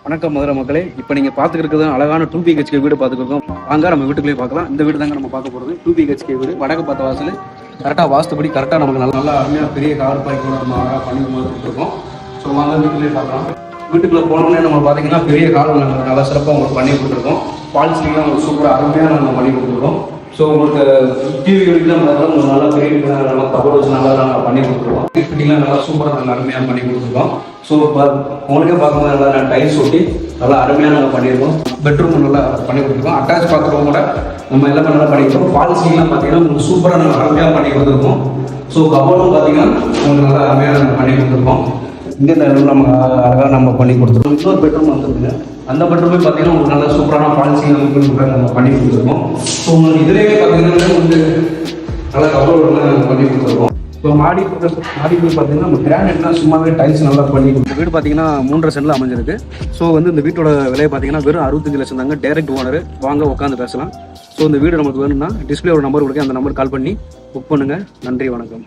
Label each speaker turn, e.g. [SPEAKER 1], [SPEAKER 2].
[SPEAKER 1] வணக்கம் மதுரை மக்களே. இப்போ நீங்கள் பார்த்துக்கிறது அழகான 2 BHK வீடு பார்த்துருக்கோம். வாங்க நம்ம வீட்டுக்குள்ளேயே பார்க்கலாம். இந்த வீடு தாங்க நம்ம பார்க்க போகிறது 2 BHK வீடு. வடக்கு பார்த்த வாசல் கரெக்டாக வாஸ்துபடி கரெக்டாக நமக்கு நல்லா அருமையாக பெரிய கார் பார்க்கிங் நம்ம அழகாக பண்ணி கொடுத்துருக்கோம். ஸோ வாங்க வீட்டுக்குள்ளேயே பார்க்கலாம். வீட்டுக்குள்ளே போனோம்னே நம்ம பார்த்தீங்கன்னா பெரிய கார் நல்லா சிறப்பாக உங்களுக்கு பண்ணி கொடுத்துருக்கோம். பால்ஸ்லாம் உங்களுக்கு சூப்பராக அருமையாக நம்ம பண்ணி கொடுத்துருக்கோம். ஸோ உங்களுக்கு டிவி வீடுலாம் பார்த்தா நல்லா பெரிய நல்லா கபோர்டு வச்சு நல்லா பண்ணி கொடுத்துருக்கோம். ஃபிட்டிங்லாம் நல்லா சூப்பராக நல்லா அருமையாக பண்ணி கொடுத்துருக்கோம். ஸோ உங்களுக்கே பார்க்கும்போது நல்லா டைல்ஸ் ஒட்டி நல்லா அருமையாக நாங்கள் பண்ணியிருக்கோம். பெட்ரூம் நல்லா பண்ணி கொடுத்துருக்கோம். அட்டாச் பாத்ரூம் கூட நம்ம எல்லாமே நல்லா பண்ணியிருக்கோம். பால்சிலாம் பார்த்தீங்கன்னா உங்களுக்கு சூப்பராக நாங்கள் அருமையாக பண்ணி கொடுத்துருக்கோம். ஸோ கபோர்டும் பார்த்தீங்கன்னா உங்களுக்கு நல்லா அருமையாக நாங்கள் பண்ணி கொடுத்துருக்கோம். இங்கே இந்த இடத்துல நம்ம அழகாக நம்ம பண்ணி கொடுத்துருக்கோம். இன்னொரு பெட்ரூம் வந்துருக்குங்க. அந்த பெட்ரூமே பார்த்தீங்கன்னா உங்களுக்கு நல்லா சூப்பரான பாலிசிலாம் நம்ம பண்ணி கொடுத்துருக்கோம். ஸோ உங்களுக்கு இதுலேயே பார்த்தீங்கன்னா வந்து நல்லா கபோர்டுலாம் நாங்கள் பண்ணி கொடுத்துருக்கோம். ஸோ மாடிக்குள்ள பார்த்தீங்கன்னா நம்ம கிரானைட்லாம் சும்மாவே டைல்ஸ் நல்லா பண்ணி கொடுத்து வீடு பார்த்தீங்கன்னா 3.5 சென்டில் அமைஞ்சிருக்கு. ஸோ வந்து இந்த வீட்டோட விலையை பார்த்தீங்கன்னா வெறும் 65 லட்சம் தாங்க. டைரக்ட் ஓனர் வாங்க உட்காந்து பேசலாம். ஸோ இந்த வீடு நமக்கு வேணும்னா டிஸ்பிளே ஒரு நம்பர் கொடுக்க அந்த நம்பர் கால் பண்ணி புக் பண்ணுங்கள். நன்றி, வணக்கம்.